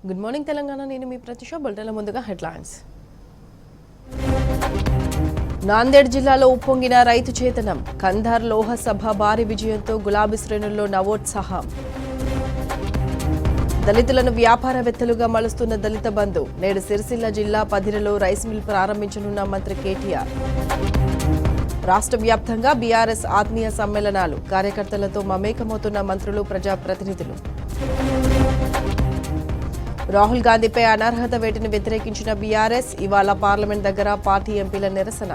Good morning Telangana. నేను మీ ప్రతిష. బులెటిన్ల ముందుగా headlines. Nanded జిల్లాలో ఉప్పొంగిన రైతు చేతనం. కంధార్ లోహ సభ భారీ విజయంతో గులాబీ శ్రేణుల్లో నవోత్సాహం. దళితులను వ్యాపారవేత్తలుగా మలుస్తున్న దళిత బంధు. నేడు సిరిసిల్ల జిల్లా పదిరలో రైస్ మిల్ ప్రారంభించనున్న మంత్రి కేటీఆర్. రాష్ట్ర వ్యాప్తంగా బీఆర్ఎస్ ఆత్మీయ సమ్మేళనాలు. కార్యకర్తలతో మమేకమవుతున్న మంత్రులు, ప్రజాప్రతినిధులు. రాహుల్ గాంధీపై అనర్హత వేటును వ్యతిరేకించిన బీఆర్ఎస్. ఇవాళ పార్లమెంట్ దగ్గర పార్టీ ఎంపీల నిరసన.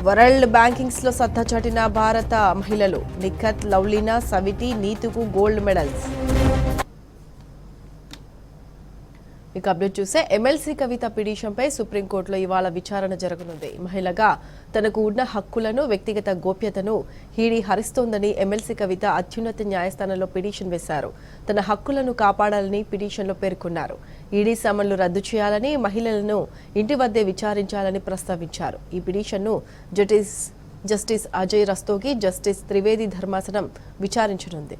వరల్డ్ బ్యాంకింగ్స్ లో సత్తా చాటిన భారత మహిళలు. నిఖత్, లవ్లీనా, సవితి, నీతుకు గోల్డ్ మెడల్స్. ఇక అప్డేట్ చూస్తే ఎమ్మెల్సీ కవిత పిటిషన్పై సుప్రీంకోర్టులో ఇవాళ విచారణ జరగనుంది. మహిళగా తనకు ఉన్న హక్కులను, వ్యక్తిగత గోప్యతను ఈడీ హరిస్తోందని ఎమ్మెల్సీ కవిత అత్యున్నత న్యాయస్థానంలో పిటిషన్ వేశారు. తన హక్కులను కాపాడాలని పిటిషన్లో పేర్కొన్నారు. ఈడీ సమన్లు రద్దు చేయాలని, మహిళలను ఇంటి వద్దే విచారించాలని ప్రస్తావించారు. ఈ పిటిషన్ను జస్టిస్ అజయ్ రస్తోగి, జస్టిస్ త్రివేది ధర్మాసనం విచారించనుంది.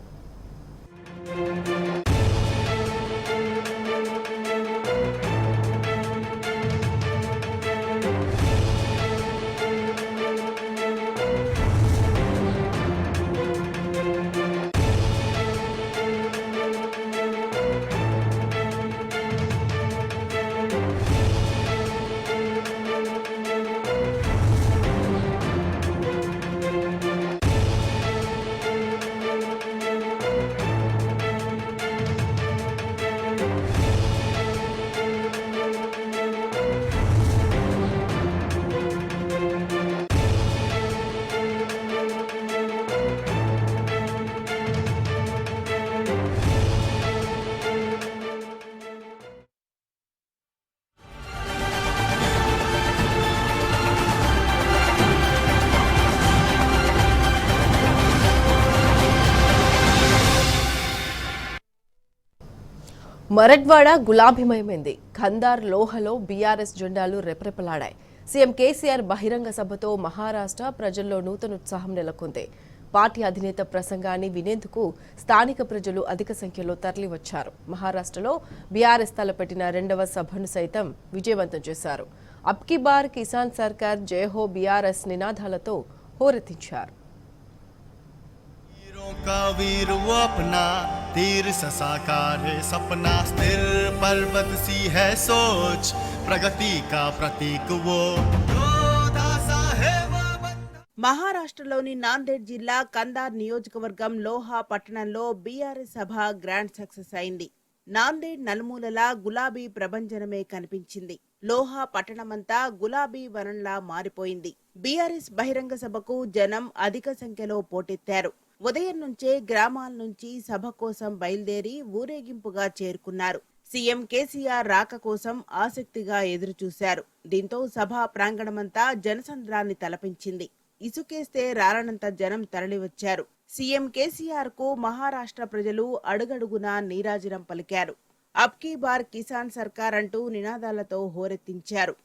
మరట్వాడ గులాబీమయమైంది. ఖందార్ లోహలో బీఆర్ఎస్ జెండాలు రెపరెపలాడాయి. సీఎం కేసీఆర్ బహిరంగ సభతో మహారాష్ట్ర ప్రజల్లో నూతన ఉత్సాహం నెలకొంది. పార్టీ అధినేత ప్రసంగాన్ని వినేందుకు స్థానిక ప్రజలు అధిక సంఖ్యలో తరలివచ్చారు. మహారాష్ట్రలో బీఆర్ఎస్ తలపెట్టిన రెండవ సభను సైతం విజయవంతం చేశారు. అబ్ కీ బార్ కిసాన్ సర్కార్, జై హో బీఆర్ఎస్ నినాదాలతో హోరెత్తించారు. का वीर वो अपना तीर साकार है सपना स्थिर पर्वत सी है सोच प्रगति का प्रतीक वो మహారాష్ట్రలోని నాందేడ్ జిల్లా కందార్ నియోజకవర్గం లోహా పట్టణంలో బీఆర్ఎస్ సభ గ్రాండ్ సక్సెస్ అయింది. నాందేడ్ నలుమూలలా గులాబీ ప్రభంజనమే కనిపించింది. లోహా పట్టణమంతా గులాబీ వనంలా మారిపోయింది. బీఆర్ఎస్ బహిరంగ సభకు జనం అధిక సంఖ్యలో పోటెత్తారు. ఉదయం నుంచే గ్రామాల నుంచి సభ కోసం బయలుదేరి ఊరేగింపుగా చేరుకున్నారు. సీఎం కేసీఆర్ రాక కోసం ఆసక్తిగా ఎదురుచూశారు. దీంతో సభా ప్రాంగణమంతా జనసంద్రాన్ని తలపించింది. ఇసుకేస్తే రాలనంత జనం తరలివచ్చారు. సీఎం కేసీఆర్ కు మహారాష్ట్ర ప్రజలు అడుగడుగునా నీరాజనం పలికారు. అబ్ కీ బార్ కిసాన్ సర్కార్ అంటూ నినాదాలతో హోరెత్తించారు.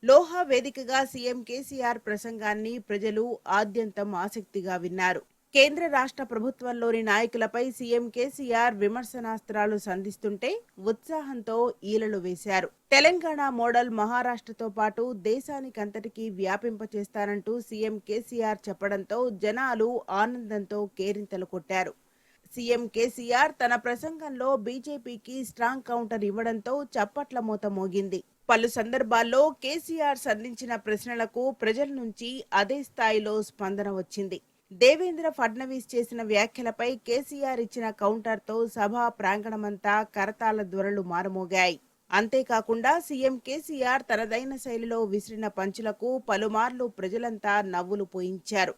లోహా వేదికగా సీఎం కేసీఆర్ ప్రసంగాన్ని ప్రజలు ఆద్యంతం ఆసక్తిగా విన్నారు. కేంద్ర రాష్ట్ర ప్రభుత్వంలోని నాయకులపై సీఎం కేసీఆర్ విమర్శనాస్త్రాలు సంధిస్తుంటే ఉత్సాహంతో ఈలలు వేశారు. తెలంగాణ మోడల్ మహారాష్ట్రతో పాటు దేశానికంతటికీ వ్యాపింపచేస్తానంటూ సీఎం కేసీఆర్ చెప్పడంతో జనాలు ఆనందంతో కేరింతలు కొట్టారు. సీఎం కేసీఆర్ తన ప్రసంగంలో బీజేపీకి స్ట్రాంగ్ కౌంటర్ ఇవ్వడంతో చప్పట్ల మోత మోగింది. పలు సందర్భాల్లో కేసీఆర్ సంధించిన ప్రశ్నలకు ప్రజల నుంచి అదే స్థాయిలో స్పందన వచ్చింది. దేవేంద్ర ఫడ్నవీస్ చేసిన వ్యాఖ్యలపై కేసీఆర్ ఇచ్చిన కౌంటర్తో సభా ప్రాంగణమంతా కరతాళ ధ్వనులు మారుమోగాయి. అంతేకాకుండా సీఎం కేసీఆర్ తనదైన శైలిలో విసిరిన పంచులకు పలుమార్లు ప్రజలంతా నవ్వులు పోయించారు.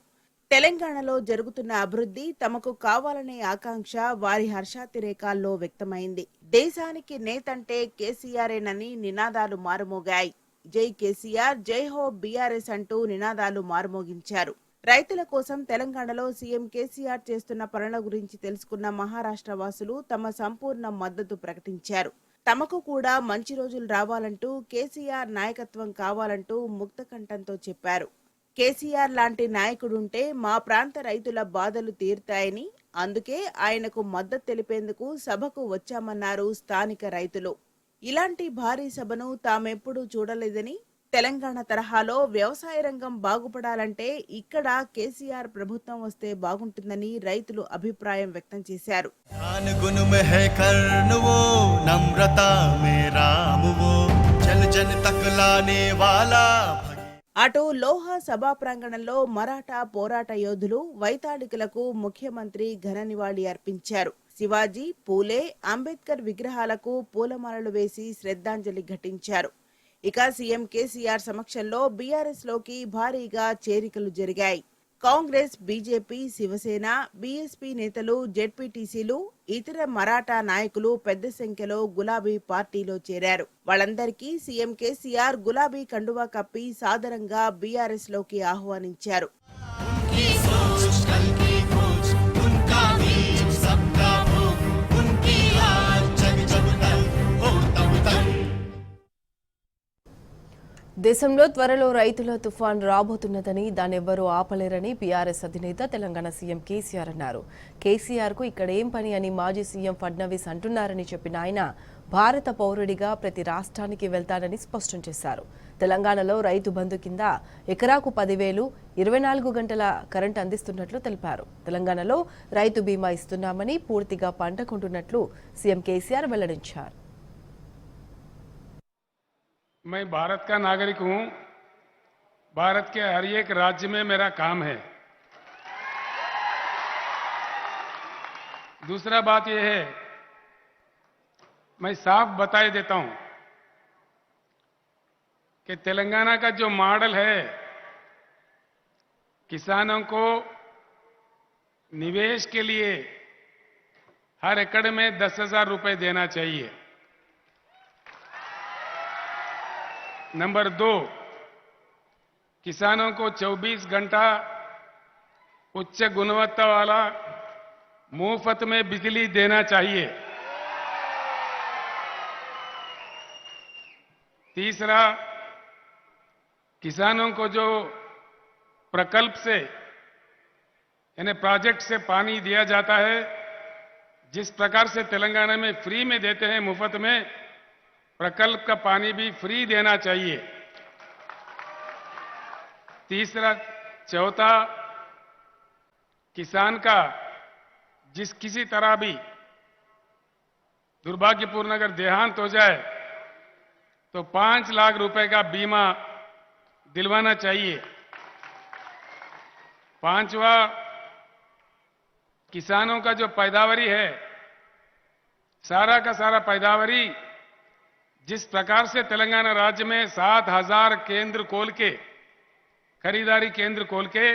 తెలంగాణలో జరుగుతున్న అభివృద్ధి తమకు కావాలనే ఆకాంక్ష వారి హర్షాతిరేకాల్లో వ్యక్తమైంది. దేశానికి నేతంటే కేసీఆరేనని నినాదాలు మారుమోగాయి. జై కేసీఆర్, జై హో బీఆర్ఎస్ అంటూ నినాదాలు మారుమోగించారు. రైతుల కోసం తెలంగాణలో సీఎం కేసీఆర్ చేస్తున్న పనుల గురించి తెలుసుకున్న మహారాష్ట్ర వాసులు తమ సంపూర్ణ మద్దతు ప్రకటించారు. తమకు కూడా మంచి రోజులు రావాలంటూ కేసీఆర్ నాయకత్వం కావాలంటూ ముక్తకంఠంతో చెప్పారు. కేసీఆర్ లాంటి నాయకుడుంటే మా ప్రాంత రైతుల బాధలు తీరుతాయని, అందుకే ఆయనకు మద్దతు తెలిపేందుకు సభకు వచ్చామన్నారు స్థానిక రైతులు. ఇలాంటి భారీ సభను తామెప్పుడూ చూడలేదని, తెలంగాణ తరహాలో వ్యవసాయ రంగం బాగుపడాలంటే ఇక్కడ కేసీఆర్ ప్రభుత్వం వస్తే బాగుంటుందని రైతులు అభిప్రాయం వ్యక్తం చేశారు. ज्ञान गुण में है कर्ण वो, नम्रता में राम वो, जन जन तक लाने वाला అటు లోహ సభా ప్రాంగణంలో మరాఠా పోరాట యోధులు వైతాళికులకు ముఖ్యమంత్రి ఘన నివాళి అర్పించారు. శివాజీ, పూలే, అంబేద్కర్ విగ్రహాలకు పూలమాలలు వేసి శ్రద్ధాంజలి ఘటించారు. ఇక సీఎం కేసీఆర్ సమక్షంలో బీఆర్ఎస్ లోకి భారీగా చేరికలు జరిగాయి. కాంగ్రెస్, బీజేపీ, శివసేన, బీఎస్పీ నేతలు, జెడ్పీటీసీలు, ఇతర మరాఠా నాయకులు పెద్ద సంఖ్యలో గులాబీ పార్టీలో చేరారు. వాళ్ళందరికీ సీఎం కేసీఆర్ గులాబీ కండువా కప్పి సాదరంగా బీఆర్ఎస్ లోకి ఆహ్వానించారు. దేశంలో త్వరలో రైతుల తుఫాన్ రాబోతున్నదని, దాన్నెవ్వరూ ఆపలేరని బీఆర్ఎస్ అధినేత తెలంగాణ సీఎం కేసీఆర్ అన్నారు. కేసీఆర్కు ఇక్కడేం పని అని మాజీ సీఎం ఫడ్నవీస్ అంటున్నారని చెప్పిన ఆయన భారత పౌరుడిగా ప్రతి రాష్ట్రానికి వెళ్తానని స్పష్టం చేశారు. తెలంగాణలో రైతు బంధు కింద ఎకరాకు 10,000, 24 గంటల కరెంటు అందిస్తున్నట్లు తెలిపారు. తెలంగాణలో రైతు బీమా ఇస్తున్నామని, పూర్తిగా పంట కొంటున్నట్లు సీఎం కేసీఆర్ వెల్లడించారు. मैं भारत का नागरिक हूं। भारत के हर एक राज्य में मेरा काम है। दूसरा बात यह है, मैं साफ बताए देता हूं कि तेलंगाना का जो मॉडल है, किसानों को निवेश के लिए हर एकड़ में 10,000 रुपए देना चाहिए। नंबर 2, किसानों को 24 घंटा उच्च गुणवत्ता वाला मुफ्त में बिजली देना चाहिए। तीसरा, किसानों को जो प्रकल्प से यानी प्रोजेक्ट से पानी दिया जाता है, जिस प्रकार से तेलंगाना में फ्री में देते हैं मुफ्त में, प्रकल्प का पानी भी फ्री देना चाहिए। तीसरा, चौथा, किसान का जिस किसी तरह भी दुर्भाग्यपूर्ण अगर देहांत हो जाए तो 5 लाख रुपए का बीमा दिलवाना चाहिए। पांचवा, किसानों का जो पैदावारी है, सारा का सारा पैदावारी जिस प्रकार से तेलंगाना राज्य में 7,000 केंद्र खोल के, खरीदारी केंद्र खोल के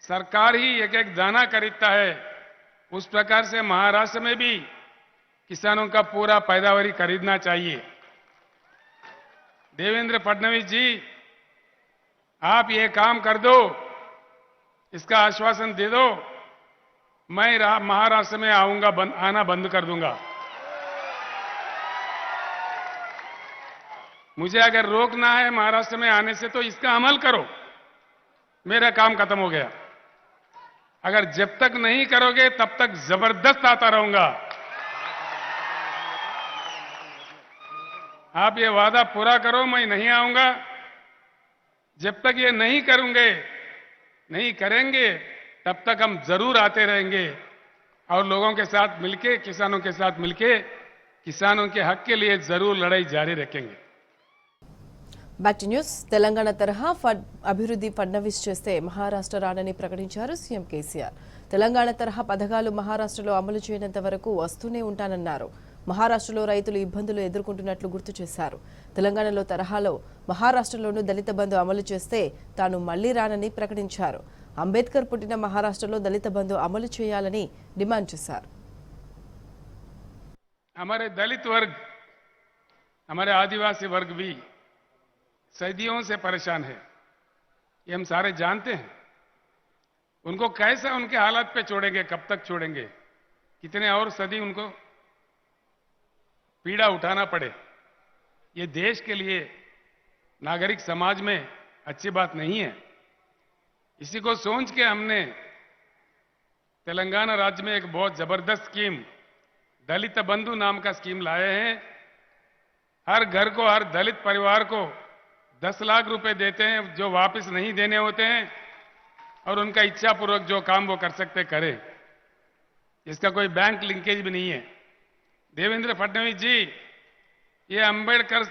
सरकार ही एक एक दाना खरीदता है, उस प्रकार से महाराष्ट्र में भी किसानों का पूरा पैदावारी खरीदना चाहिए। देवेंद्र फडणवीस जी, आप ये काम कर दो, इसका आश्वासन दे दो, मैं महाराष्ट्र में आना बंद कर दूंगा। मुझे अगर रोकना है महाराष्ट्र में आने से तो इसका अमल करो, मेरा काम खत्म हो गया। अगर जब तक नहीं करोगे तब तक जबरदस्त आता रहूंगा। आप ये वादा पूरा करो, मैं नहीं आऊंगा। जब तक ये नहीं करेंगे तब तक हम जरूर आते रहेंगे और लोगों के साथ मिलके, किसानों के साथ मिलके किसानों के हक के लिए जरूर लड़ाई जारी रखेंगे। Back to news. తెలంగాణ తరహా అభివృద్ధి ఫడ్నవీస్ చేస్తే మహారాష్ట్ర రానని ప్రకటించారు సీఎం కేసీఆర్. తెలంగాణ తరహా పథకాలు మహారాష్ట్రలో అమలు చేయనంత వరకు వస్తూనే ఉంటానన్నారు. మహారాష్ట్రలో రైతులు ఇబ్బందులు ఎదుర్కొంటున్నట్లు గుర్తు చేశారు. తెలంగాణలో తరహాలో మహారాష్ట్రలోనూ దళిత బంధు అమలు చేస్తే తాను మళ్లీ రానని ప్రకటించారు. అంబేద్కర్ పుట్టిన మహారాష్ట్రలో దళిత బంధు అమలు చేయాలని డిమాండ్ చేశారు. हमारे दलित वर्ग, हमारे आदिवासी वर्ग भी सदियों से परेशान है, ये हम सारे जानते हैं। उनको कैसे उनके हालात पे छोड़ेंगे, कब तक छोड़ेंगे, कितने और सदी उनको पीड़ा उठाना पड़े, ये देश के लिए, नागरिक समाज में अच्छी बात नहीं है। इसी को सोच के हमने तेलंगाना राज्य में एक बहुत जबरदस्त स्कीम, दलित बंधु नाम का स्कीम लाए हैं। हर घर को, हर दलित परिवार को 10 लाख रुपए देते हैं, जो वापस नहीं देने होते हैं, और उनका इच्छापूर्वक जो काम वो कर सकते करें। इसका कोई बैंक लिंकेज भी नहीं है। देवेंद्र फडणवीस जी, ये अंबेडकर,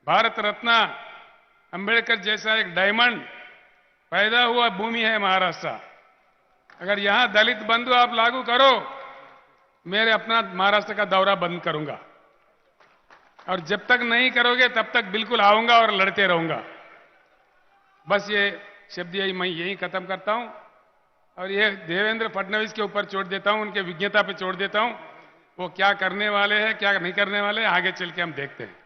भारत रत्न अंबेडकर जैसा एक डायमंड पैदा हुआ भूमि है महाराष्ट्र। अगर यहां दलित बंधु आप लागू करो, मेरे अपना महाराष्ट्र का दौरा बंद करूंगा, और जब तक नहीं करोगे तब तक बिल्कुल आऊंगा और लड़ते रहूंगा। बस ये शब्द मैं यही खत्म करता हूं, और ये देवेंद्र फडणवीस के ऊपर छोड़ देता हूं, उनके विज्ञता पे छोड़ देता हूं। वो क्या करने वाले हैं, क्या नहीं करने वाले हैं, आगे चल के हम देखते हैं।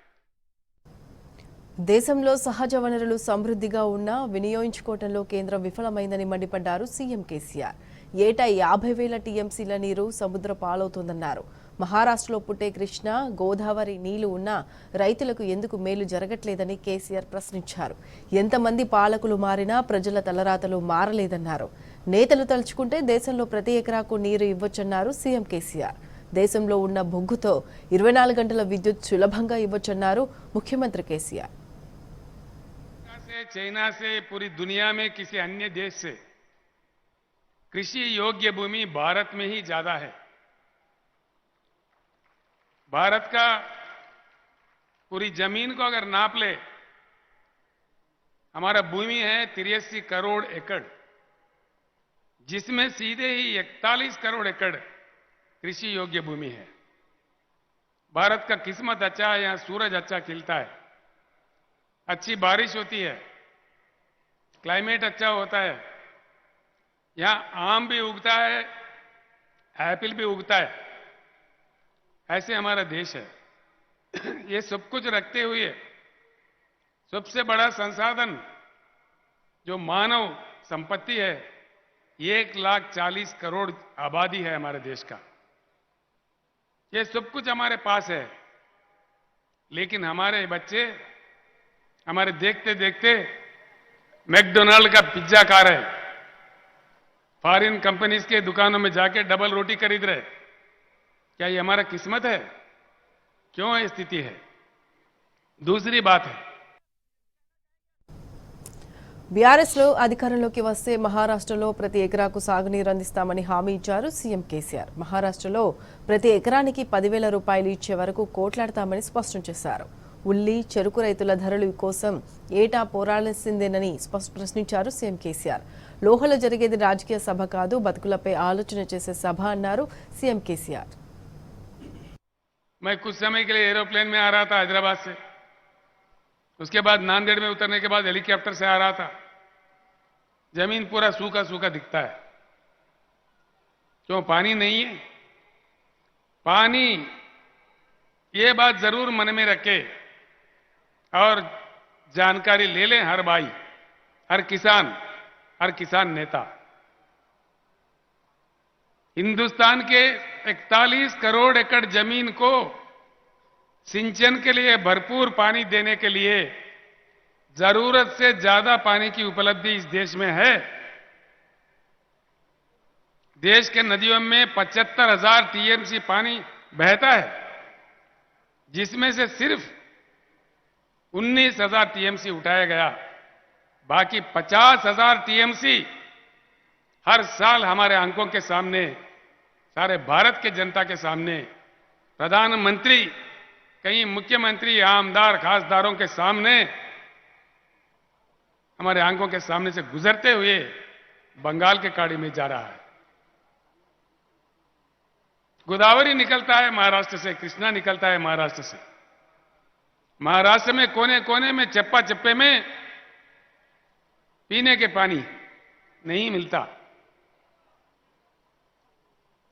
దేశంలో సహజ వనరులు సమృద్ధిగా ఉన్నా వినియోగించుకోవడంలో కేంద్రం విఫలమైందని మండిపడ్డారు సీఎం కేసీఆర్. ఏటా 50,000 టీఎంసీల నీరు సముద్ర పాలవుతోందన్నారు. మహారాష్ట్రలో పుట్టే కృష్ణా, గోదావరి నీళ్లు ఉన్నా రైతులకు ఎందుకు మేలు జరగట్లేదని కేసీఆర్ ప్రశ్నించారు. ఎంతమంది పాలకులు మారినా ప్రజల తలరాతలు మారలేదన్నారు. నేతలు తలుచుకుంటే దేశంలో ప్రతి ఎకరాకు నీరు ఇవ్వొచ్చన్నారు సీఎం కేసీఆర్. దేశంలో ఉన్న బొగ్గుతో 24 గంటల విద్యుత్ సులభంగా ఇవ్వొచ్చన్నారు ముఖ్యమంత్రి కేసీఆర్. चाइना से, पूरी दुनिया में किसी अन्य देश से कृषि योग्य भूमि भारत में ही ज्यादा है। भारत का पूरी जमीन को अगर नाप ले, हमारा भूमि है 83 करोड़ एकड़, जिसमें सीधे ही 41 करोड़ एकड़ कृषि योग्य भूमि है। भारत का किस्मत अच्छा है, यहां सूरज अच्छा खिलता है, अच्छी बारिश होती है, क्लाइमेट अच्छा होता है, यहां आम भी उगता है, एप्पल भी उगता है। ऐसे हमारा देश है। ये सब कुछ रखते हुए सबसे बड़ा संसाधन जो मानव संपत्ति है, 1,40,000 करोड़ आबादी है हमारे देश का। ये सब कुछ हमारे पास है, लेकिन हमारे बच्चे, हमारे देखते देखते मैकडोनाल्ड का पिज्जा खा रहे, फॉरेन कंपनीज के दुकानों में जाके डबल रोटी खरीद रहे। क्या ये हमारा किस्मत है? क्यों ये स्थिति है? दूसरी बात है, బీఆర్ఎస్లో అధికారంలోకి వస్తే మహారాష్ట్రలో ప్రతి ఎకరాకు సాగునీరు అందిస్తామని హామీ ఇచ్చారు సీఎం కేసీఆర్. మహారాష్ట్రలో ప్రతి ఎకరానికి 10,000 రూపాయలు ఇచ్చే వరకు కోట్లాడతామని స్పష్టం చేశారు. ఉల్లి, చెరుకు రైతుల ధరల కోసం ఏటా పోరాడాల్సిందేనని ప్రశ్నించారు సీఎం కేసీఆర్. లోహలో జరిగేది రాజకీయ సభ కాదు, బతుకులపై ఆలోచన చేసే సభ అన్నారు సీఎం కేసీఆర్. मैं कुछ समय के लिए एरोप्लेन में आ रहा था हैदराबाद से, उसके बाद नांदेड़ में उतरने के बाद हेलीकॉप्टर से आ रहा था। जमीन पूरा सूखा सूखा दिखता है। क्यों? पानी नहीं है। पानी, ये बात जरूर मन में रखे और जानकारी ले लें हर भाई, हर किसान नेता। हिंदुस्तान के 41 करोड़ एकड़ जमीन को सिंचन के लिए भरपूर पानी देने के लिए जरूरत से ज्यादा पानी की उपलब्धि इस देश में है। देश के नदियों में 75,000 टीएमसी पानी बहता है, जिसमें से सिर्फ 19,000 टीएमसी उठाया गया। बाकी 50,000 टीएमसी हर साल हमारे आंखों के सामने, सारे भारत के जनता के सामने, प्रधानमंत्री, कई मुख्यमंत्री, आमदार, खासदारों के सामने, हमारे आंखों के सामने से गुजरते हुए बंगाल के खाड़ी में जा रहा है। गोदावरी निकलता है महाराष्ट्र से, कृष्णा निकलता है महाराष्ट्र से। महाराष्ट्र में कोने कोने में, चप्पा चप्पे में पीने के पानी नहीं मिलता,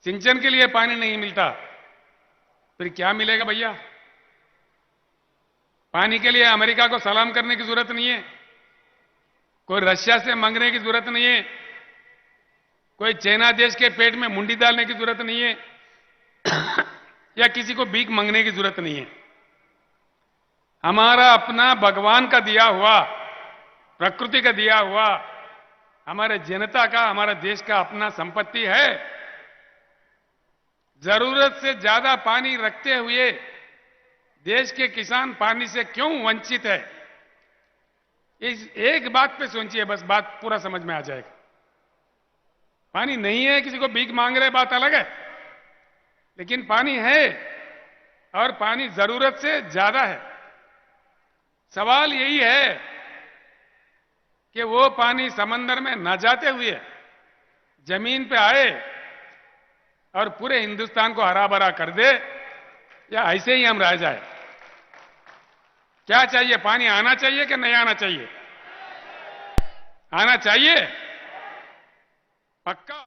सिंचन के लिए पानी नहीं मिलता, फिर क्या मिलेगा भैया? पानी के लिए अमेरिका को सलाम करने की जरूरत नहीं है, कोई रशिया से मांगने की जरूरत नहीं है, कोई चाइना देश के पेट में मुंडी डालने की जरूरत नहीं है। या किसी को भीख मांगने की जरूरत नहीं है। हमारा अपना भगवान का दिया हुआ, प्रकृति का दिया हुआ, हमारे जनता का, हमारा देश का अपना संपत्ति है। जरूरत से ज्यादा पानी रखते हुए देश के किसान पानी से क्यों वंचित है? इस एक बात पे सोचिए, बस बात पूरा समझ में आ जाएगा। पानी नहीं है, किसी को भीख मांग रहे, बात अलग है, लेकिन पानी है और पानी जरूरत से ज्यादा है। सवाल यही है कि वो पानी समंदर में न जाते हुए जमीन पे आए और पूरे हिंदुस्तान को हरा भरा कर दे, या ऐसे ही हम रह जाए? क्या चाहिए? पानी आना चाहिए कि नहीं आना चाहिए? आना चाहिए पक्का।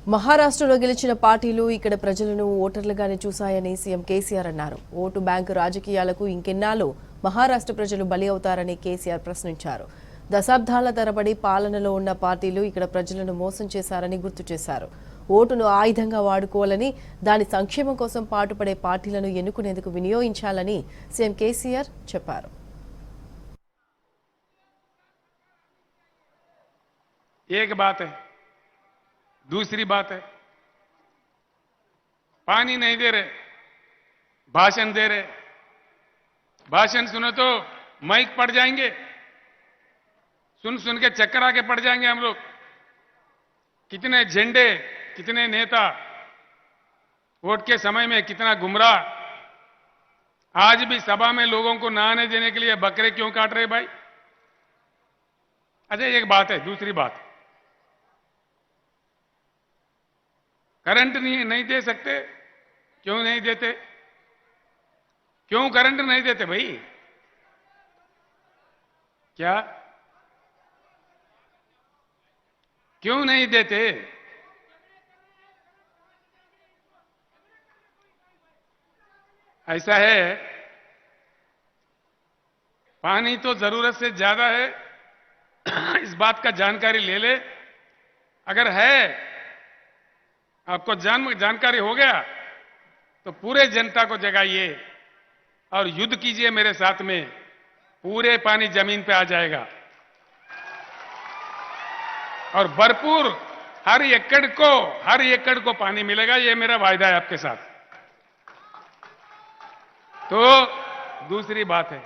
మహారాష్ట్రలో గెలిచిన పార్టీలు ఇక్కడ ప్రజలను ఓటర్లుగానే చూశాయని సీఎం కేసీఆర్ అన్నారు. ఓటు బ్యాంకు రాజకీయాలకు ఇంకెన్నాళ్ళు మహారాష్ట్ర ప్రజలు బలి అవుతారని కేసీఆర్ ప్రశ్నించారు. దశాబ్దాల తరబడి పాలనలో ఉన్న పార్టీలు ఇక్కడ ప్రజలను మోసం చేశారని గుర్తు చేశారు. ఓటును ఆయుధంగా వాడుకోవాలని, దాని సంక్షేమం కోసం పాటుపడే పార్టీలను ఎన్నుకునేందుకు వినియోగించాలని సీఎం కేసీఆర్ చెప్పారు. एक बात है, दूसरी बात है, पानी नहीं दे रहे, भाषण दे रहे। भाषण सुनो तो माइक पड़ जाएंगे, सुन सुन के चक्कर आके पड़ जाएंगे हम लोग। कितने झंडे, कितने नेता, वोट के समय में कितना गुमराह। आज भी सभा में लोगों को नहाने देने के लिए बकरे क्यों काट रहे भाई? अच्छा, एक बात है। दूसरी बात, करंट नहीं दे सकते। क्यों नहीं देते? क्यों करंट नहीं देते भाई? क्या क्यों नहीं देते? ऐसा है, पानी तो जरूरत से ज्यादा है, इस बात का जानकारी ले ले। अगर है, आपको जानकारी हो गया, तो पूरे जनता को जगाइए और युद्ध कीजिए मेरे साथ में। पूरे पानी जमीन पे आ जाएगा और भरपूर हर एकड़ को पानी मिलेगा। ये मेरा वायदा है आपके साथ। तो दूसरी बात है,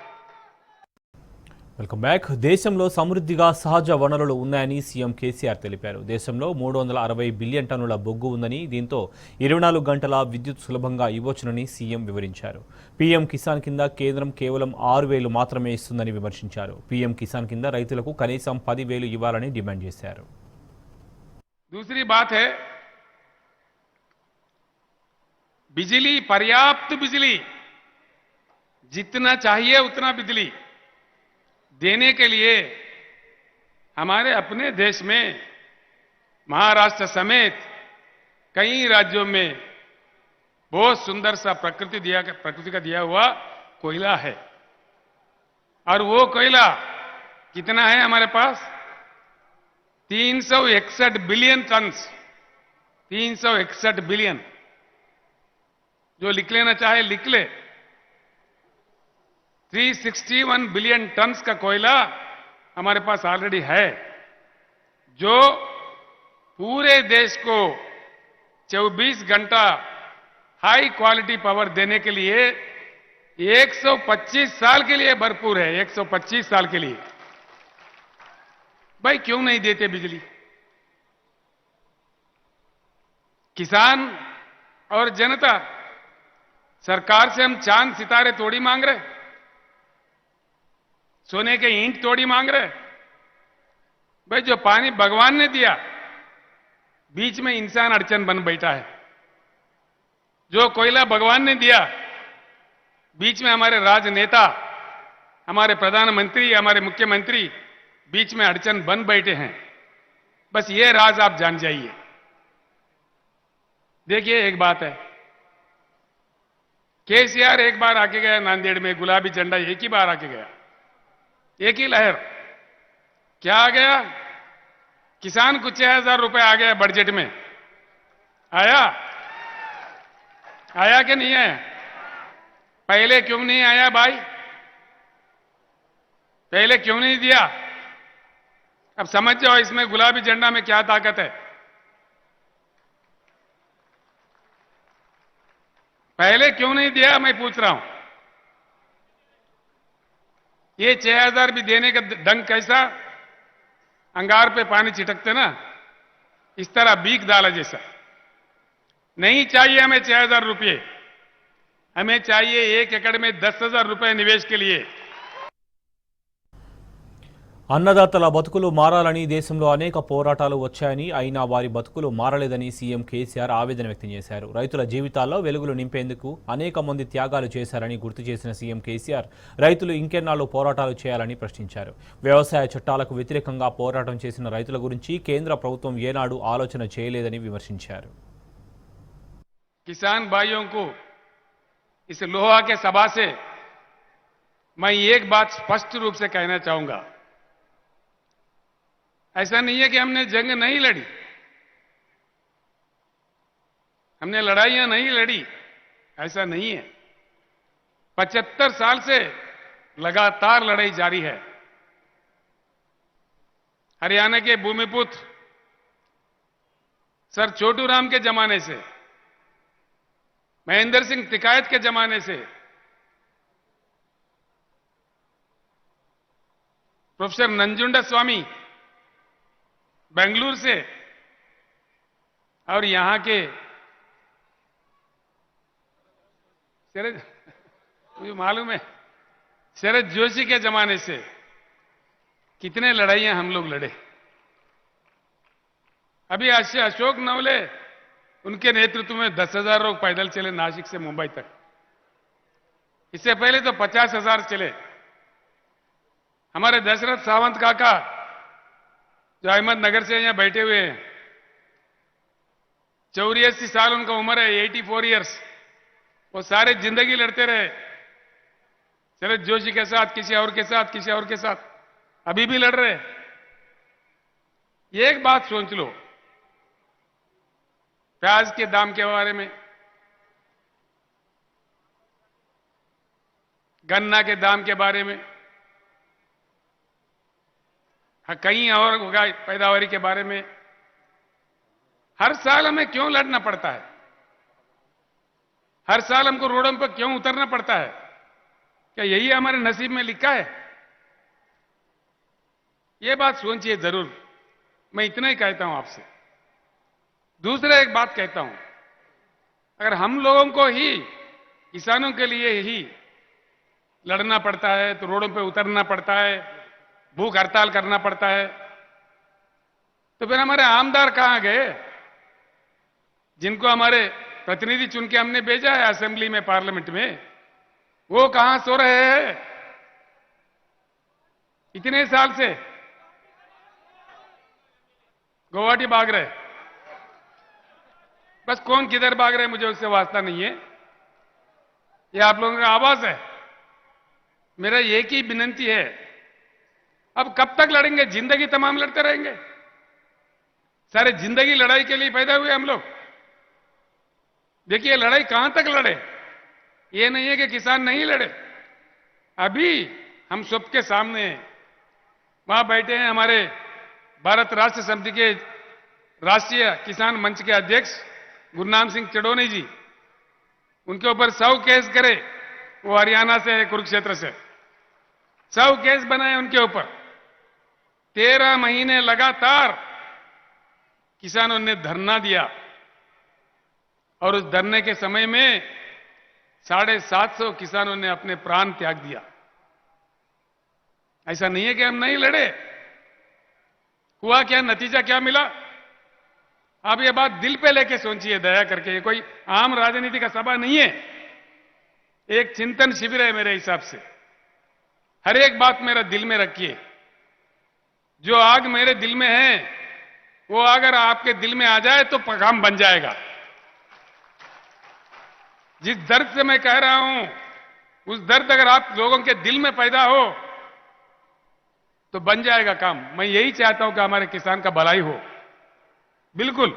వెల్కమ్ బ్యాక్. దేశంలో సమృద్ధిగా సహజ వనరులు ఉన్నాయని సీఎం కేసీఆర్ తెలిపారు. దేశంలో 360 బిలియన్ టన్నుల బొగ్గు ఉందని, దీంతో 24 గంటల విద్యుత్ సులభంగా ఇవ్వొచ్చునని సీఎం వివరించారు. పీఎం కిసాన్ కింద కేంద్రం కేవలం 6,000 మాత్రమే ఇస్తుందని విమర్శించారు. పీఎం కిసాన్ కింద రైతులకు కనీసం 10,000 ఇవ్వాలని డిమాండ్ చేశారు. दूसरी बात है, बिजली, पर्याप्त बिजली, जितना चाहिए उतना बिजली देने के लिए हमारे अपने देश में महाराष्ट्र समेत कई राज्यों में बहुत सुंदर सा प्रकृति का दिया हुआ कोयला है। और वो कोयला कितना है हमारे पास? 361 बिलियन टन्स। 361 बिलियन। जो लिख लेना चाहे लिख ले। 361 बिलियन टन्स का कोयला हमारे पास ऑलरेडी है, जो पूरे देश को 24 घंटा हाई क्वालिटी पावर देने के लिए 125 साल के लिए भरपूर है। 125 साल के लिए। भाई क्यों नहीं देते बिजली? किसान और जनता, सरकार से हम चांद सितारे थोड़ी मांग रहे, सोने के ईंट थोड़ी मांग रहे। भाई जो पानी भगवान ने दिया, बीच में इंसान अड़चन बन बैठा है। जो कोयला भगवान ने दिया, बीच में हमारे राजनेता, हमारे प्रधानमंत्री, हमारे मुख्यमंत्री बीच में अड़चन बन बैठे हैं। बस ये राज आप जान जाइए। देखिए, एक बात है, केसीआर एक बार आके गया नांदेड़ में, गुलाबी झंडा एक ही बार आके गया, एक ही लहर। क्या आ गया? किसान को 6,000 रुपए आ गया बजट में। आया? आया कि नहीं आया? पहले क्यों नहीं आया भाई? पहले क्यों नहीं दिया? अब समझ जाओ इसमें गुलाबी झंडा में क्या ताकत है। पहले क्यों नहीं दिया मैं पूछ रहा हूं। ये 6,000 भी देने का ढंग कैसा, अंगार पे पानी छिटकते ना, इस तरह बीक डाला जैसा। नहीं चाहिए हमें 6,000 रुपये, हमें चाहिए 1 एकड़ में 10,000 रुपये निवेश के लिए। అన్నదాతల బతుకులు మారాలని దేశంలో అనేక పోరాటాలు వచ్చాయని అయినా వారి బతుకులు మారలేదని సీఎం కేసీఆర్ ఆవేదన వ్యక్తం చేశారు. రైతుల జీవితాల్లో వెలుగులు నింపేందుకు అనేక మంది త్యాగాలు చేశారని గుర్తు చేసిన సీఎం కేసీఆర్ రైతులు ఇంకెన్నాళ్ళు పోరాటాలు చేయాలని ప్రశ్నించారు. వ్యవసాయ చట్టాలకు వ్యతిరేకంగా పోరాటం చేసిన రైతుల గురించి కేంద్ర ప్రభుత్వం ఏనాడు ఆలోచన చేయలేదని విమర్శించారు. किसान भाइयों को इस लोहा के सभा से मैं एक बात स्पष्ट रूप से कहना चाहूंगा। ऐसा नहीं है कि हमने जंग नहीं लड़ी, हमने लड़ाइयां नहीं लड़ी, ऐसा नहीं है। 75 साल से लगातार लड़ाई जारी है। हरियाणा के भूमिपुत्र सर छोटू राम के जमाने से, महेंद्र सिंह टिकायत के जमाने से, प्रोफेसर नंजुंडा स्वामी बेंगलुरु से, और यहां के शरद, मुझे मालूम है, शरद जोशी के जमाने से कितने लड़ाइयां हम लोग लड़े। अभी अशोक नवले, उनके नेतृत्व में 10,000 लोग पैदल चले नासिक से मुंबई तक। इससे पहले तो 50,000 चले। हमारे दशरथ सावंत काका जो अहमदनगर से यहां बैठे हुए हैं, 84 साल उनका उम्र है, 84 इयर्स। वो सारे जिंदगी लड़ते रहे, शरद जोशी के साथ, किसी और के साथ, किसी और के साथ, अभी भी लड़ रहे। एक बात सोच लो, प्याज के दाम के बारे में, गन्ना के दाम के बारे में, कहीं और पैदावारी के बारे में हर साल हमें क्यों लड़ना पड़ता है? हर साल हमको रोडों पर क्यों उतरना पड़ता है? क्या यही हमारे नसीब में लिखा है? यह बात सोचिए जरूर। मैं इतना ही कहता हूं आपसे। दूसरा एक बात कहता हूं, अगर हम लोगों को ही, किसानों के लिए ही लड़ना पड़ता है, तो रोडों पे उतरना पड़ता है, भूख हड़ताल करना पड़ता है, तो फिर हमारे आमदार कहां गए, जिनको हमारे प्रतिनिधि चुन के हमने भेजा है असेंबली में, पार्लियामेंट में, वो कहां सो रहे हैं? इतने साल से गुवाहाटी भाग रहे। बस कौन किधर भाग रहे मुझे उससे वास्ता नहीं है, ये आप लोगों का आवाज है। मेरा एक ही विनती है, अब कब तक लड़ेंगे? जिंदगी तमाम लड़ते रहेंगे? सारे जिंदगी लड़ाई के लिए पैदा हुए हम लोग। देखिए लड़ाई कहां तक लड़े, ये नहीं है कि किसान नहीं लड़े। अभी हम सबके सामने वहां बैठे हैं हमारे भारत राष्ट्र समिति के राष्ट्रीय किसान मंच के अध्यक्ष गुरनाम सिंह चडोनी जी, उनके ऊपर 100 केस करे, वो हरियाणा से है, कुरुक्षेत्र से 100 केस बनाए उनके ऊपर। 13 महीने लगातार किसानों ने धरना दिया, और उस धरने के समय में 750 किसानों ने अपने प्राण त्याग दिया। ऐसा नहीं है कि हम नहीं लड़े। हुआ क्या, नतीजा क्या मिला? आप ये बात दिल पे लेके सोचिए दया करके। ये कोई आम राजनीति का सभा नहीं है, एक चिंतन शिविर है मेरे हिसाब से। हर एक बात मेरा दिल में रखिए। जो आग मेरे दिल में है, वो अगर आपके दिल में आ जाए तो काम बन जाएगा। जिस दर्द से मैं कह रहा हूं, उस दर्द अगर आप लोगों के दिल में पैदा हो तो बन जाएगा काम। मैं यही चाहता हूं कि हमारे किसान का भलाई हो। बिल्कुल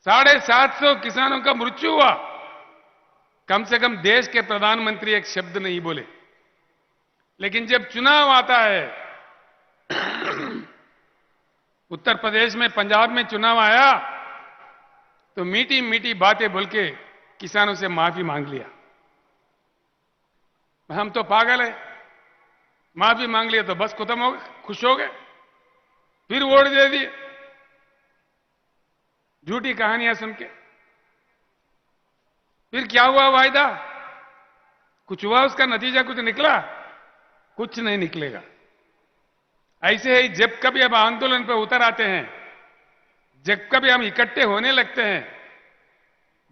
750 किसानों का मृत्यु हुआ। कम से कम देश के प्रधानमंत्री एक शब्द नहीं बोले। लेकिन जब चुनाव आता है, उत्तर प्रदेश में, पंजाब में चुनाव आया, तो मीठी मीठी बातें बोल के किसानों से माफी मांग लिया। हम तो पागल है, माफी मांग लिया तो बस खत्म हो गए, खुश हो गए, फिर वोट दे दिए झूठी कहानियां सुन के। फिर क्या हुआ वायदा? कुछ हुआ? उसका नतीजा कुछ निकला? कुछ नहीं निकलेगा। ऐसे ही जब कभी अब आंदोलन पर उतर आते हैं, जब कभी हम इकट्ठे होने लगते हैं,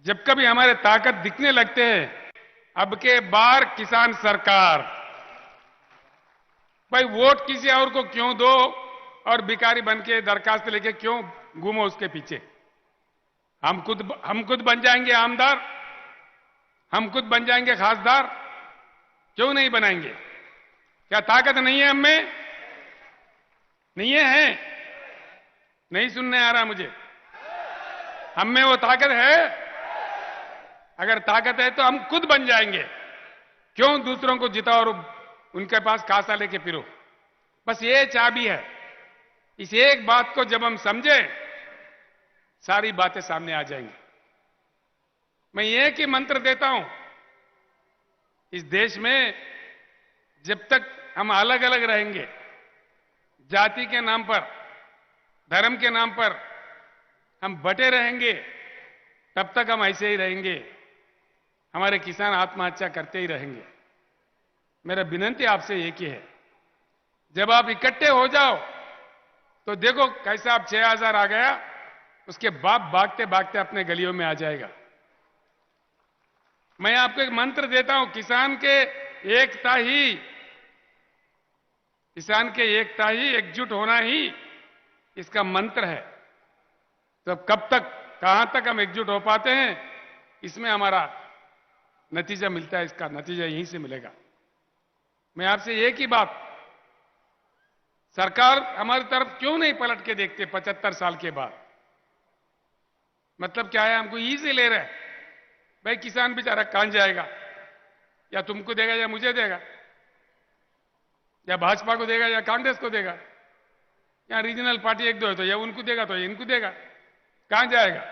जब कभी हमारे ताकत दिखने लगते हैं, अब के बार किसान सरकार, भाई वोट किसी और को क्यों दो और भिखारी बन के दरखास्त लेके क्यों घूमो उसके पीछे? हम खुद बन जाएंगे आमदार, हम खुद बन जाएंगे खासदार, क्यों नहीं बनाएंगे? क्या ताकत नहीं है हम में? नहीं है? नहीं सुनने आ रहा मुझे। हम में वो ताकत है? अगर ताकत है तो हम खुद बन जाएंगे, क्यों दूसरों को जिताओ और उनके पास कासा लेके फिरो? बस ये चाबी है। इस एक बात को जब हम समझे, सारी बातें सामने आ जाएंगी। मैं एक ही मंत्र देता हूं, इस देश में जब तक हम अलग अलग रहेंगे, जाति के नाम पर, धर्म के नाम पर हम बटे रहेंगे, तब तक हम ऐसे ही रहेंगे। हमारे किसान आत्महत्या करते ही रहेंगे। मेरा विनती आपसे एक ही है, जब आप इकट्ठे हो जाओ तो देखो कैसा आप 6000 आ गया, उसके बाप भागते भागते अपने गलियों में आ जाएगा। मैं आपको एक मंत्र देता हूं, किसान के एकता ही एकजुट होना ही इसका मंत्र है। तो कब तक, कहां तक हम एकजुट हो पाते हैं, इसमें हमारा नतीजा मिलता है। इसका नतीजा यहीं से मिलेगा। मैं आपसे एक ही बात, सरकार हमारी तरफ क्यों नहीं पलट के देखते 75 साल के बाद? मतलब क्या है? हमको इजी ले रहे हैं। भाई किसान बेचारा कहां जाएगा? या तुमको देगा या मुझे देगा, या भाजपा को देगा या कांग्रेस को देगा, या रीजनल पार्टी एक दो है तो या उनको देगा तो इनको देगा। कहां जाएगा?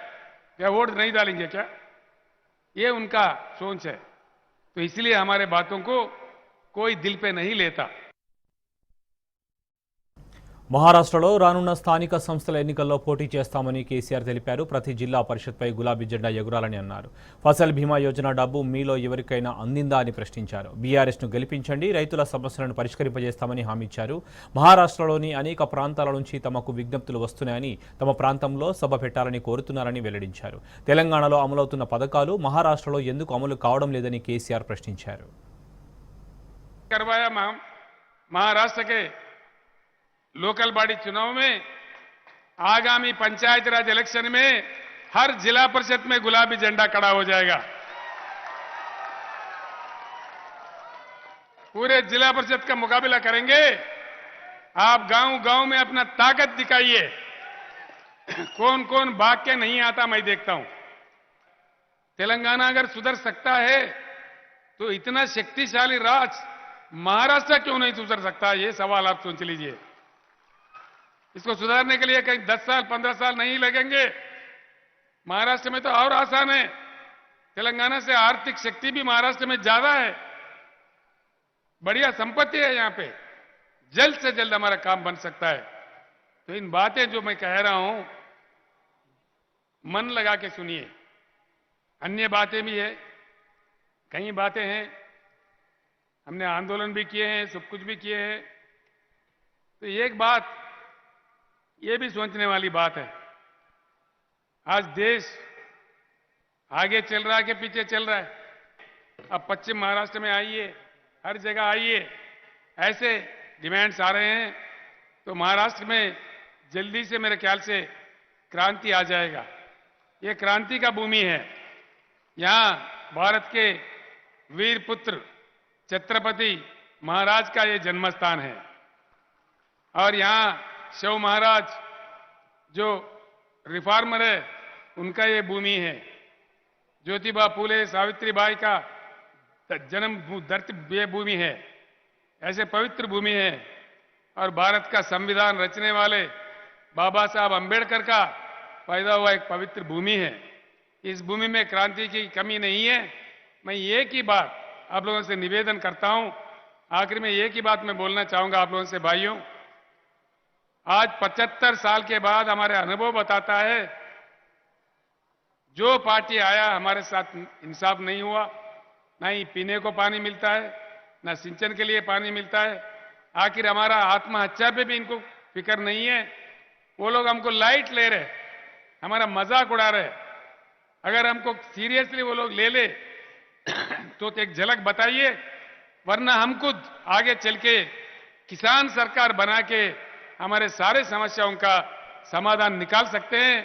या वोट नहीं डालेंगे क्या? ये उनका सोच है। तो इसलिए हमारे बातों को कोई दिल पे नहीं लेता। మహారాష్ట్రలో రానున్న స్థానిక సంస్థల ఎన్నికల్లో పోటీ చేస్తామని కేసీఆర్ తెలిపారు. ప్రతి జిల్లా పరిషత్పై గులాబీ జెండా ఎగురాలని అన్నారు. ఫసల్ బీమా యోజన డబ్బు మీలో ఎవరికైనా అందిందా అని ప్రశ్నించారు. బీఆర్ఎస్ను గెలిపించండి, రైతుల సమస్యలను పరిష్కరింపజేస్తామని హామీ ఇచ్చారు. మహారాష్ట్రలోని అనేక ప్రాంతాల నుంచి తమకు విజ్ఞప్తులు వస్తున్నాయని, తమ ప్రాంతంలో సభ పెట్టాలని కోరుతున్నారని వెల్లడించారు. తెలంగాణలో అమలవుతున్న పథకాలు మహారాష్ట్రలో ఎందుకు అమలు కావడం లేదని కేసీఆర్ ప్రశ్నించారు. महाराष्ट्र के लोकल बॉडी चुनाव में, आगामी पंचायत राज इलेक्शन में हर जिला परिषद में गुलाबी झंडा खड़ा हो जाएगा। पूरे जिला परिषद का मुकाबला करेंगे। आप गांव गांव में अपना ताकत दिखाइए। कौन कौन भाग के नहीं आता मैं देखता हूं। तेलंगाना अगर सुधर सकता है तो इतना शक्तिशाली राज महाराष्ट्र क्यों नहीं सुधर सकता? ये सवाल आप सोच लीजिए। इसको सुधारने के लिए कहीं 10 साल 15 साल नहीं लगेंगे। महाराष्ट्र में तो और आसान है। तेलंगाना से आर्थिक शक्ति भी महाराष्ट्र में ज्यादा है, बढ़िया संपत्ति है यहां पे। जल्द से जल्द हमारा काम बन सकता है। तो इन बातें जो मैं कह रहा हूं, मन लगा के सुनिए। अन्य बातें भी है, कई बातें हैं, हमने आंदोलन भी किए हैं, सब कुछ भी किए हैं। तो एक बात ये भी सोचने वाली बात है, आज देश आगे चल रहा है कि पीछे चल रहा है? अब पश्चिम महाराष्ट्र में आइए, हर जगह आइए, ऐसे डिमांड्स आ रहे हैं। तो महाराष्ट्र में जल्दी से मेरे ख्याल से क्रांति आ जाएगा। ये क्रांति का भूमि है। यहां भारत के वीर पुत्र छत्रपति महाराज का ये जन्मस्थान है। और यहां शिव महाराज जो रिफॉर्मर है, उनका ये भूमि है। ज्योतिबा फूले सावित्रीबाई का जन्म धरती ये भूमि है। ऐसे पवित्र भूमि है। और भारत का संविधान रचने वाले बाबा साहब अंबेडकर का पैदा हुआ एक पवित्र भूमि है। इस भूमि में क्रांति की कमी नहीं है। मैं एक ही बात आप लोगों से निवेदन करता हूं, आखिर में एक ही बात मैं बोलना चाहूंगा आप लोगों से भाइयों, आज 75 साल के बाद हमारे अनुभव बताता है जो पार्टी आया हमारे साथ इंसाफ नहीं हुआ। ना ही पीने को पानी मिलता है, ना सिंचन के लिए पानी मिलता है। आखिर हमारा आत्महत्या पे भी इनको फिक्र नहीं है। वो लोग हमको लाइट ले रहे, हमारा मजाक उड़ा रहे। अगर हमको सीरियसली वो लोग ले तो एक झलक बताइए, वरना हम खुद आगे चल के किसान सरकार बना के हमारे सारे समस्याओं का समाधान निकाल सकते हैं।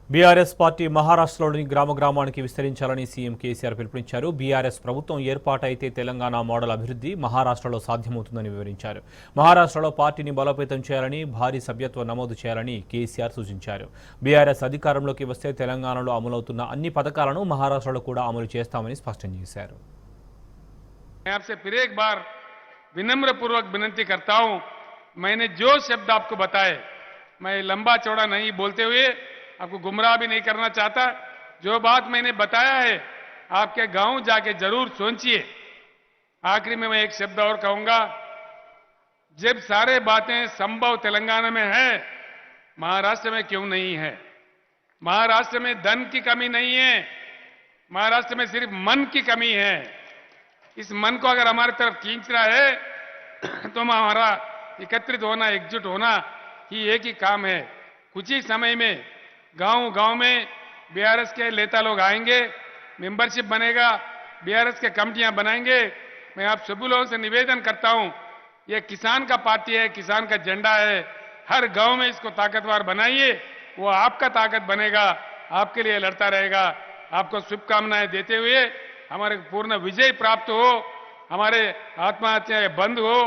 బీఆర్ఎస్ పార్టీ మహారాష్ట్రలోని గ్రామానికి విస్తరించాలని సీఎం కేసీఆర్ పిలుపునిచ్చారు. బీఆర్ఎస్ ప్రభుత్వం ఏర్పాటైతే తెలంగాణ మోడల్ అభివృద్ధి మహారాష్ట్రలో సాధ్యమవుతుందని వివరించారు. మహారాష్ట్రలో పార్టీని బలోపేతం చేయాలని, భారీ సభ్యత్వం నమోదు చేయాలని కేసీఆర్ సూచించారు. బీఆర్ఎస్ అధికారంలోకి వస్తే తెలంగాణలో అమలవుతున్న అన్ని పథకాలను మహారాష్ట్రలో కూడా అమలు చేస్తామని స్పష్టం చేశారు. आपसे फिर एक बार विनम्र पूर्वक विनती करता हूं, मैंने जो शब्द आपको बताए, मैं लंबा चौड़ा नहीं बोलते हुए आपको गुमराह भी नहीं करना चाहता। जो बात मैंने बताया है आपके गांव जाके जरूर सोचिए। आखिरी में मैं एक शब्द और कहूंगा, जब सारे बातें संभव तेलंगाना में है, महाराष्ट्र में क्यों नहीं है? महाराष्ट्र में धन की कमी नहीं है, महाराष्ट्र में सिर्फ मन की कमी है। इस मन को अगर हमारी तरफ खींच रहा है तो हमारा एकत्रित होना, एकजुट होना ही एक ही काम है। कुछ ही समय में गांव में बीआरएस के नेता लोग आएंगे, मेंबरशिप बनेगा, बीआरएस के कमेटियां बनाएंगे। मैं आप सभी लोगों से निवेदन करता हूं, ये किसान का पार्टी है, किसान का झंडा है। हर गांव में इसको ताकतवर बनाइए, वो आपका ताकत बनेगा, आपके लिए लड़ता रहेगा। आपको शुभकामनाएं देते हुए हमारे पूर्ण विजय प्राप्त हो, हमारे आत्महत्याएं बंद हो,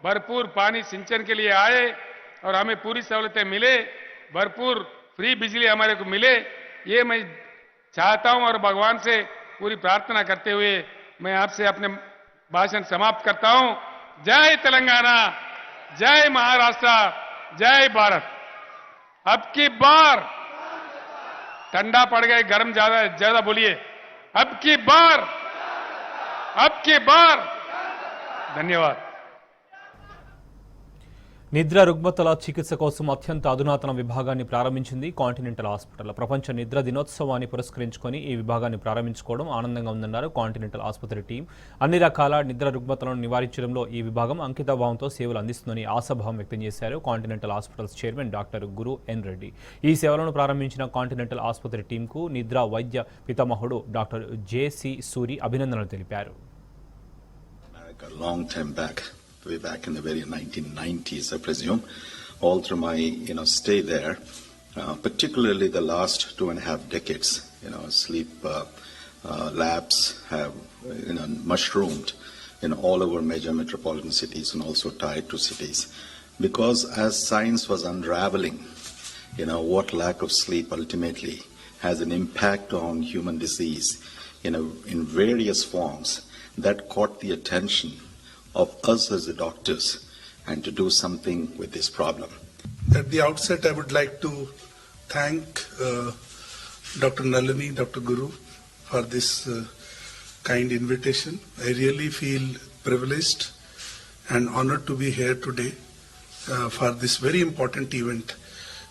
भरपूर पानी सिंचन के लिए आए और हमें पूरी सहूलतें मिले, भरपूर फ्री बिजली हमारे को मिले, ये मैं चाहता हूं। और भगवान से पूरी प्रार्थना करते हुए मैं आपसे अपने भाषण समाप्त करता हूं। जय तेलंगाना, जय महाराष्ट्र, जय भारत। अब की बार ठंडा पड़ गए, गर्म ज्यादा बोलिए, अब की बार धन्यवाद। నిద్ర రుగ్మతల చికిత్స కోసం అత్యంత అధునాతన విభాగాన్ని ప్రారంభించింది కాంటినెంటల్ హాస్పిటల్. ప్రపంచ నిద్ర దినోత్సవాన్ని పురస్కరించుకొని ఈ విభాగాన్ని ప్రారంభించుకోవడం ఆనందంగా ఉందన్నారు కాంటినెంటల్ ఆసుపత్రి టీం. అన్ని రకాల నిద్ర రుగ్మతలను నివారించడంలో ఈ విభాగం అంకితభావంతో సేవలు అందిస్తుందని ఆశాభావం వ్యక్తం చేశారు కాంటినెంటల్ హాస్పిటల్స్ చైర్మన్ డాక్టర్ గురు ఎన్ రెడ్డి. ఈ సేవలను ప్రారంభించిన కాంటినెంటల్ ఆసుపత్రి టీంకు నిద్ర వైద్య పితామహుడు డాక్టర్ జేసి సూరి అభినందనలు తెలిపారు. Way back in the very 1990s, I presume, all through my stay there, particularly the last 2.5 decades, sleep labs have mushroomed in all over major metropolitan cities and also tier 2 cities, because as science was unraveling, what lack of sleep ultimately has an impact on human disease, in various forms, that caught the attention of us as the doctors and to do something with this problem. At the outset, I would like to thank Dr. Nalini, Dr. Guru for this kind invitation. I really feel privileged and honored to be here today for this very important event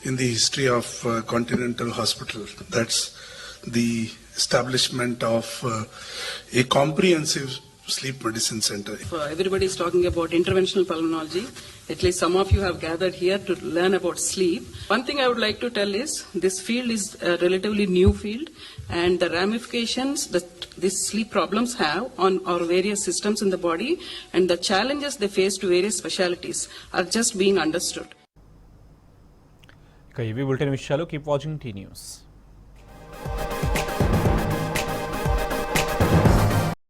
in the history of Continental Hospital. That's the establishment of a comprehensive sleep medicine center. Everybody is talking about interventional pulmonology. At least some of you have gathered here to learn about sleep. One thing I would like to tell is this field is a relatively new field, and the ramifications that these sleep problems have on our various systems in the body and the challenges they face to various specialties are just being understood. ఇవి bulletin విషయాలు. Keep watching tea news.